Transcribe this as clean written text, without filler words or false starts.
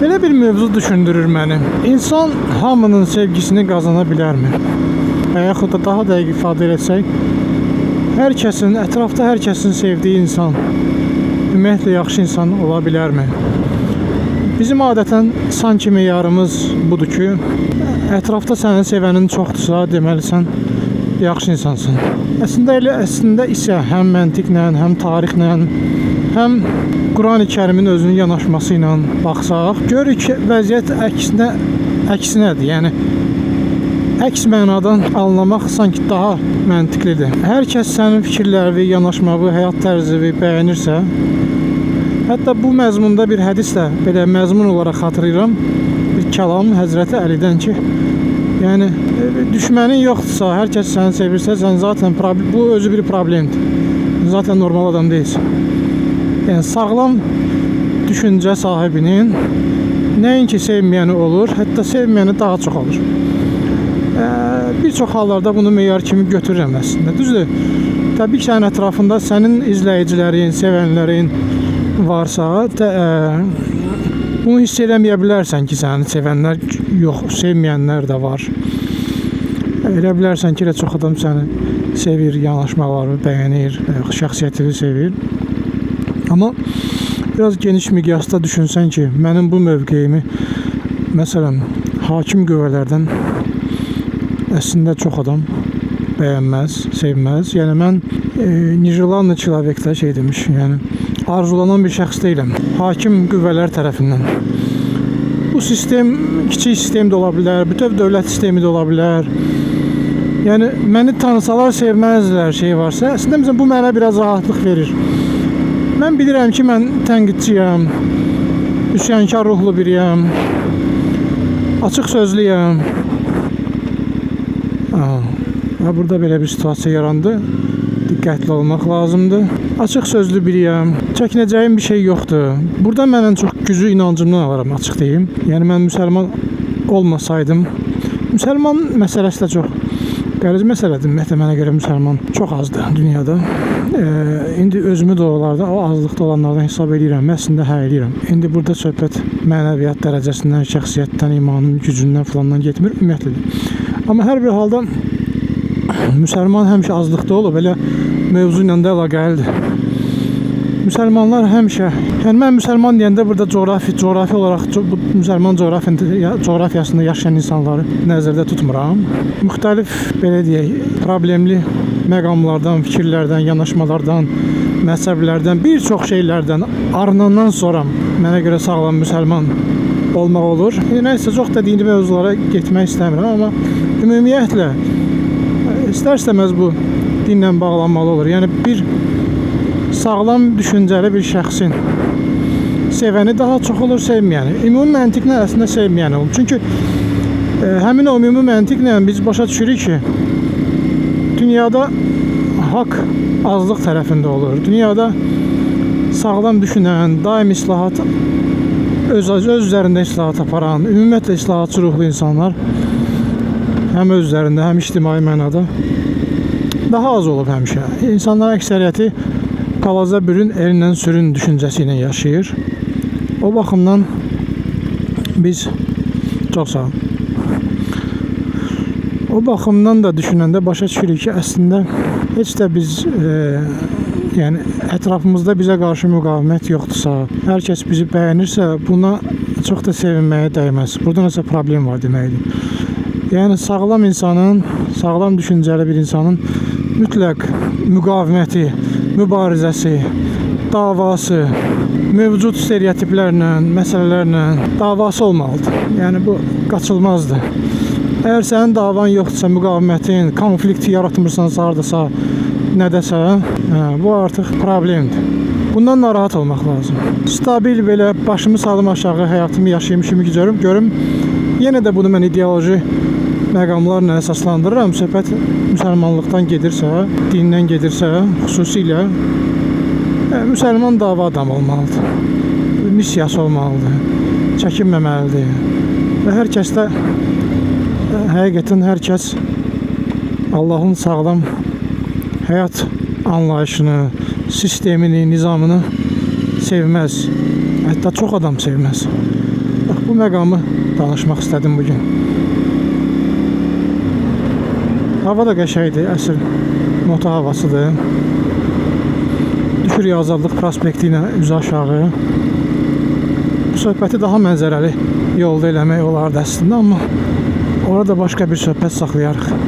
Belə bir mövzu düşündürür məni. İnsan hamının sevgisini qazana bilərmi? Və yaxud da daha dəqiq ifadə etsək, ətrafda hər kəsin sevdiyi insan ümumiyyətlə yaxşı insan ola bilərmi? Bizim adətən sanki meyarımız budur ki, ətrafda sənin sevənin çoxdursa, deməli sən yaxşı insansın. Əslində isə həm məntiqlə, həm tarixlə, həm Qurani-Kərimin özünün yanaşması ilə baxsaq, görürük ki, vəziyyət əksinədir. Yəni əks mənadan anlamaq sanki daha məntiqlidir. Hər kəs sənin fikirlərini, yanaşmanı, həyat tərzini bəyənirsə, hətta bu məzmunda bir hədis də belə məzmun olaraq xatırlayıram. Bir kəlam Həzrəti Əlidən ki, yəni düşmənin yoxdursa, hər kəs səni sevirsə, sən zaten bu özü bir problemdir. Zaten normal adam deyilsən. Yəni sağlam düşüncə sahibinin nəinki sevməyəni olur, hətta sevməyəni daha çox olur. Bir çox hallarda bunu meyar kimi götürürəm əslində. Düzdür, təbii ki, sənin ətrafında sənin izləyicilərin, sevənlərin varsa, bunu hiss eləməyə bilərsən ki, səni sevənlər yox, sevməyənlər də var. Elə bilərsən ki, çox adam səni sevir, yanaşmalarını bəyənir, şəxsiyyətini sevir. Amma biraz geniş miqyasda düşünsən ki, mənim bu mövqeyimi, məsələn, hakim qüvvələrdən əslində çox adam bəyənməz, sevməz. Yəni mən Nijirlanlı Çilavekdə demiş, yəni arzulanan bir şəxs deyiləm. Hakim qüvvələr tərəfindən. Bu sistem kiçik sistem də ola bilər, bütöv dövlət sistemi də ola bilər. Yəni məni tanısalar sevməzlər varsa, əslində bu mənə biraz rahatlıq verir. Mən bilirəm ki, mən tənqidçiyəm, üsyankar ruhlu biriyəm, açıq sözlüyəm. Burada belə bir situasiya yarandı. Diqqətli olmaq lazımdır. Açıq sözlü biriyəm, çəkinəcəyim bir şey yoxdur. Burada mən ən çox gücü inancımdan alaram, açıq deyim. Yəni mən müsəlman olmasaydım, müsəlman məsələsi də çox qəliz məsələdir. Mənə görə müsəlman çox azdır dünyada. İndi özümü də onlarda, o azlıqda olanlardan hesab edirəm. Əslində eləyirəm. İndi burada söhbət mənəviyyat dərəcəsindən, şəxsiyyətdən, imanın gücündən filandan getmir, ümumiyyətlədir. Amma hər bir halda müsəlman həmişə azlıqda olub, elə mövzu ilə də əlaqəlidir. Müsəlmanlar həmişə, yəni mən müsəlman deyəndə burada coğrafi olaraq bu müsəlman coğrafiyasında yaşayan insanları nəzərdə tutmuram. Müxtəlif, belə deyək, problemli məqamlardan, fikirlərdən, yanaşmalardan, məzhəblərdən, bir çox şeylərdən arınandan sonra mənə görə sağlam müsəlman olmaq olur. Nəysə, çox da dini mövzulara getmək istəmirəm, amma ümumiyyətlə istər-istəməz bu dinlə bağlanmalı olur. Yəni bir sağlam düşüncəli bir şəxsin sevəni daha çox olur, sevməyəni. Ümumi məntiqlə əslində sevməyəni olur. Çünki həmin o ümumi məntiqlə biz başa düşürük ki, dünyada haqq azlıq tərəfində olur. Dünyada sağlam düşünən, daim islahat, öz üzərində islahat aparan, ümumiyyətlə islahatçı ruhlu insanlar həm öz üzərində, həm ictimai mənada daha az olub həmişə. İnsanlar əksəriyyəti qalaza bürün, elinlə sürün düşüncəsi ilə yaşayır. O baxımdan biz çox sağ olun. O baxımdan da düşünəndə başa düşürük ki, əslində heç də biz yəni ətrafımızda bizə qarşı müqavimət yoxdursa, hər kəs bizi bəyənirsə, buna çox da sevinməyə dəyməz. Burada nəsə problem var deməkdir. Yəni sağlam insanın, sağlam düşüncəli bir insanın mütləq müqaviməti, mübarizəsi, davası, mövcud stereotiplərlə, məsələlərlə davası olmalıdır. Yəni bu qaçılmazdır. Əgər sənin davan yoxdursa, müqavimətin, konflikti yaratmırsansa, hardasa, nədəsə, bu artıq problemdir. Bundan narahat olmaq lazım. Stabil belə başımı salım aşağı, həyatımı yaşayım kimi görüm. Yenə də bunu mən ideoloji məqamlarla əsaslandırıram. Söhbət müsəlmanlıqdan gedirsə, dindən gedirsə, xüsusilə müsəlman dava adamı olmalıdır. Missiyası olmalıdır. Çəkinməməlidir. Və hər kəsdə həqiqətən hər kəs Allahın sağlam həyat anlayışını, sistemini, nizamını sevməz. Hətta çox adam sevməz. Bu məqamı danışmaq istədim bugün. Hava da qəşəngdir, əsl nota havasıdır. Düşürük Azadlıq prospekti ilə üzü aşağı. Bu söhbəti daha mənzərəli yolda eləmək olardı əslində, amma orada başqa bir söhbət saxlayarıq.